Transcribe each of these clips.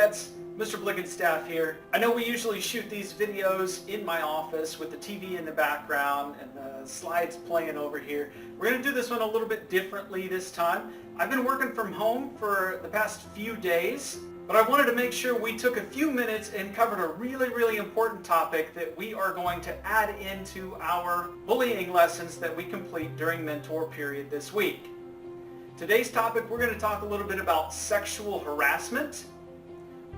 vets, Mr. Blickenstaff here. I know we usually shoot these videos in my office with the TV in the background and the slides playing over here. We're going to do this one a little bit differently this time. I've been working from home for the past few days, but I wanted to make sure we took a few minutes and covered a really important topic that we are going to add into our bullying lessons that we complete during mentor period this week. Today's topic, we're going to talk a little bit about sexual harassment,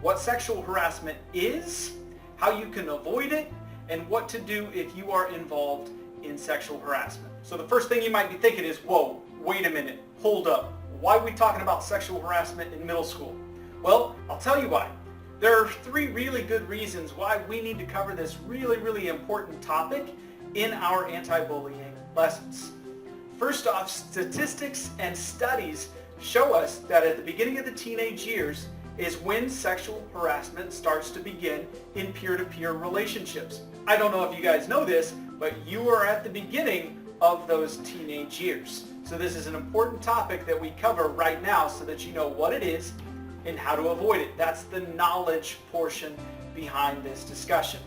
what sexual harassment is, how you can avoid it, and what to do if you are involved in sexual harassment. So the first thing you might be thinking is, whoa, wait a minute, hold up. Why are we talking about sexual harassment in middle school? Well, I'll tell you why. There are three really good reasons why we need to cover this really important topic in our anti-bullying lessons. First off, statistics and studies show us that at the beginning of the teenage years is when sexual harassment starts to begin in peer-to-peer relationships. I don't know if you guys know this, but you are at the beginning of those teenage years. So this is an important topic that we cover right now so that you know what it is and how to avoid it. That's the knowledge portion behind this discussion.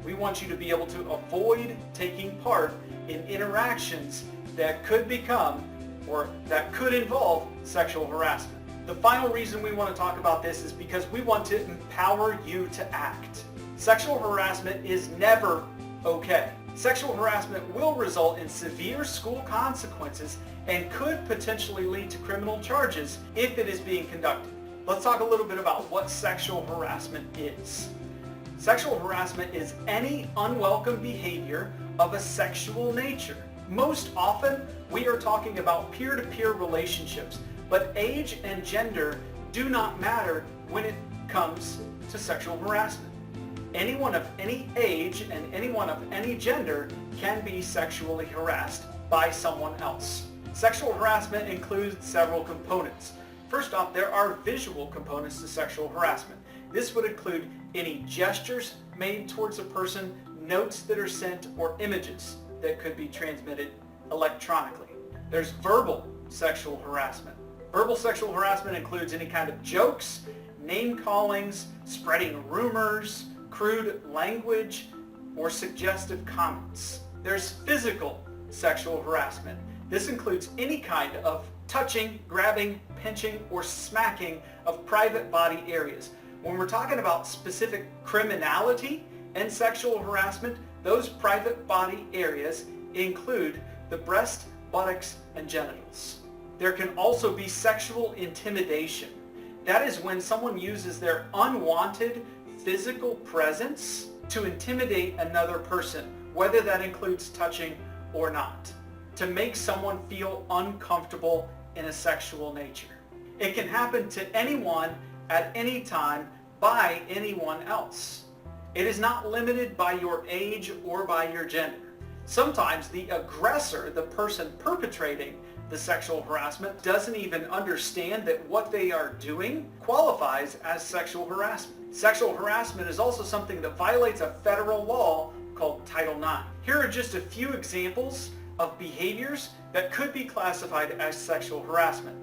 We want you to be able to avoid taking part in interactions that could become or that could involve sexual harassment. The final reason we want to talk about this is because we want to empower you to act. Sexual harassment is never okay. Sexual harassment will result in severe school consequences and could potentially lead to criminal charges if it is being conducted. Let's talk a little bit about what sexual harassment is. Sexual harassment is any unwelcome behavior of a sexual nature. Most often, we are talking about peer-to-peer relationships, but age and gender do not matter when it comes to sexual harassment. Anyone of any age and anyone of any gender can be sexually harassed by someone else. Sexual harassment includes several components. First off, there are visual components to sexual harassment. This would include any gestures made towards a person, notes that are sent, or images that could be transmitted electronically. There's verbal sexual harassment. Verbal sexual harassment includes any kind of jokes, name callings, spreading rumors, crude language, or suggestive comments. There's physical sexual harassment. This includes any kind of touching, grabbing, pinching, or smacking of private body areas. When we're talking about specific criminality and sexual harassment, those private body areas include the breast, buttocks, and genitals. There can also be sexual intimidation. That is when someone uses their unwanted physical presence to intimidate another person, whether that includes touching or not, to make someone feel uncomfortable in a sexual nature. It can happen to anyone at any time by anyone else. It is not limited by your age or by your gender. Sometimes the aggressor, the person perpetrating the sexual harassment, doesn't even understand that what they are doing qualifies as sexual harassment. Sexual harassment is also something that violates a federal law called Title IX. Here are just a few examples of behaviors that could be classified as sexual harassment.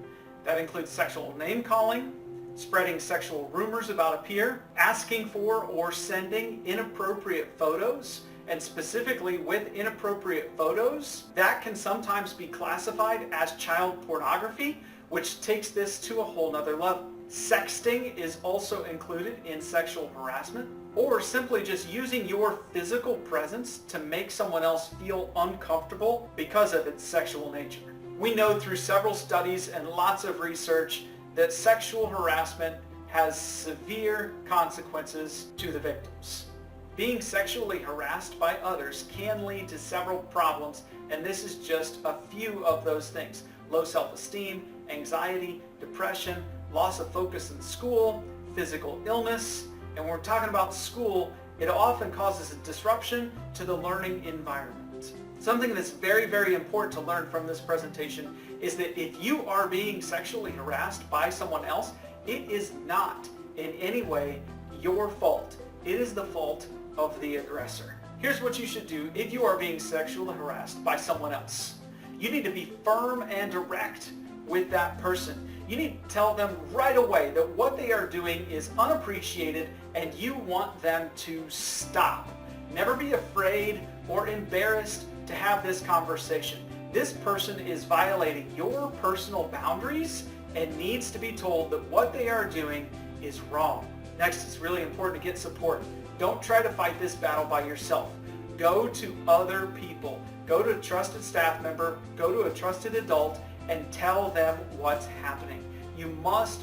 That includes sexual name calling, spreading sexual rumors about a peer, asking for or sending inappropriate photos, and specifically with inappropriate photos, that can sometimes be classified as child pornography, which takes this to a whole nother level. Sexting is also included in sexual harassment, or simply just using your physical presence to make someone else feel uncomfortable because of its sexual nature. We know through several studies and lots of research that sexual harassment has severe consequences to the victims. Being sexually harassed by others can lead to several problems, and this is just a few of those things. Low self-esteem, anxiety, depression, loss of focus in school, physical illness, and when we're talking about school, it often causes a disruption to the learning environment. Something that's very important to learn from this presentation is that if you are being sexually harassed by someone else, it is not in any way your fault. It is the fault of the aggressor. Here's what you should do if you are being sexually harassed by someone else. You need to be firm and direct with that person. You need to tell them right away that what they are doing is unappreciated and you want them to stop. Never be afraid or embarrassed to have this conversation. This person is violating your personal boundaries and needs to be told that what they are doing is wrong. Next, it's really important to get support. Don't try to fight this battle by yourself. Go to other people. Go to a trusted staff member, go to a trusted adult, and tell them what's happening. You must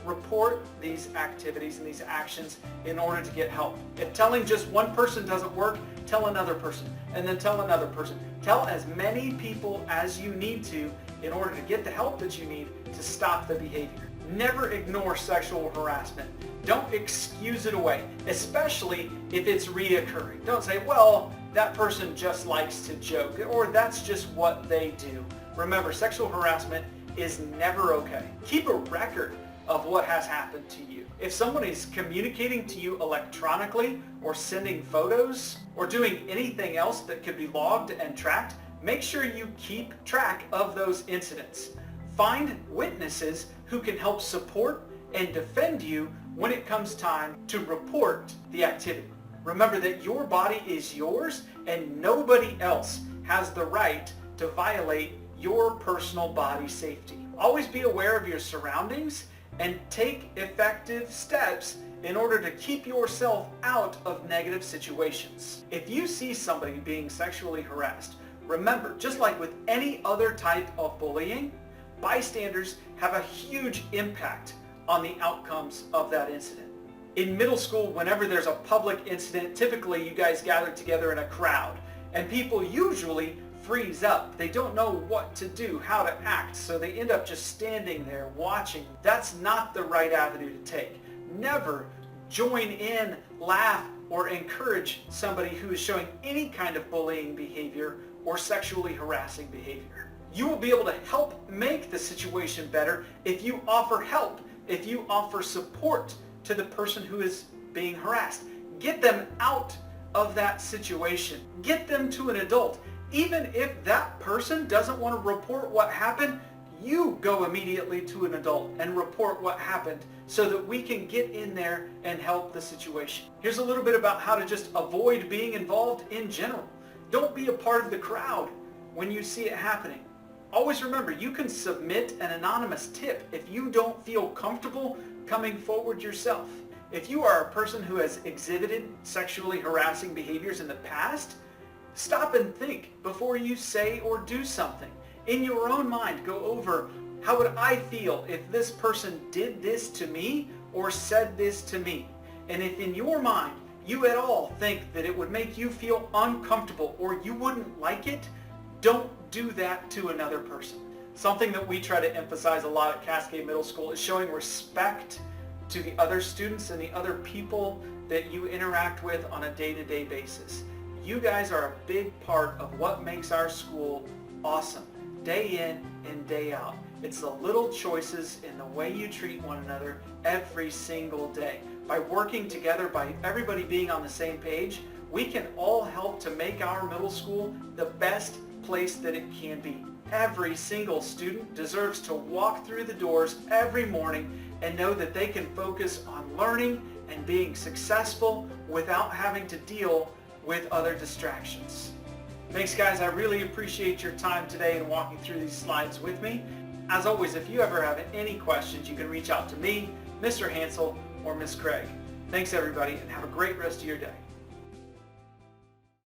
report these activities and these actions in order to get help. If telling just one person doesn't work, tell another person, and then tell another person. Tell as many people as you need to in order to get the help that you need to stop the behavior. Never ignore sexual harassment. Don't excuse it away, especially if it's reoccurring. Don't say, well, that person just likes to joke, or that's just what they do. Remember, sexual harassment is never okay. Keep a record of what has happened to you. If someone is communicating to you electronically or sending photos or doing anything else that could be logged and tracked, make sure you keep track of those incidents. Find witnesses who can help support and defend you when it comes time to report the activity. Remember that your body is yours and nobody else has the right to violate your personal body safety. Always be aware of your surroundings and take effective steps in order to keep yourself out of negative situations. If you see somebody being sexually harassed, remember, just like with any other type of bullying, bystanders have a huge impact on the outcomes of that incident. In middle school, whenever there's a public incident, typically you guys gather together in a crowd, and people usually freeze up. They don't know what to do, how to act, so they end up just standing there watching. That's not the right avenue to take. Never join in, laugh, or encourage somebody who is showing any kind of bullying behavior or sexually harassing behavior. You will be able to help make the situation better if you offer help, if you offer support to the person who is being harassed. Get them out of that situation. Get them to an adult. Even if that person doesn't want to report what happened, you go immediately to an adult and report what happened so that we can get in there and help the situation. Here's a little bit about how to just avoid being involved in general. Don't be a part of the crowd when you see it happening. Always remember, you can submit an anonymous tip if you don't feel comfortable coming forward yourself. If you are a person who has exhibited sexually harassing behaviors in the past, stop and think before you say or do something. In your own mind, go over, how would I feel if this person did this to me or said this to me? And if in your mind you at all think that it would make you feel uncomfortable or you wouldn't like it, don't do that to another person. Something that we try to emphasize a lot at Cascade Middle School is showing respect to the other students and the other people that you interact with on a day-to-day basis. You guys are a big part of what makes our school awesome, day in and day out. It's the little choices in the way you treat one another every single day. By working together, by everybody being on the same page, we can all help to make our middle school the best place that it can be. Every single student deserves to walk through the doors every morning and know that they can focus on learning and being successful without having to deal with other distractions. Thanks guys, I really appreciate your time today and walking through these slides with me. As always, if you ever have any questions, you can reach out to me, Mr. Hansel, or Miss Craig. Thanks everybody and have a great rest of your day.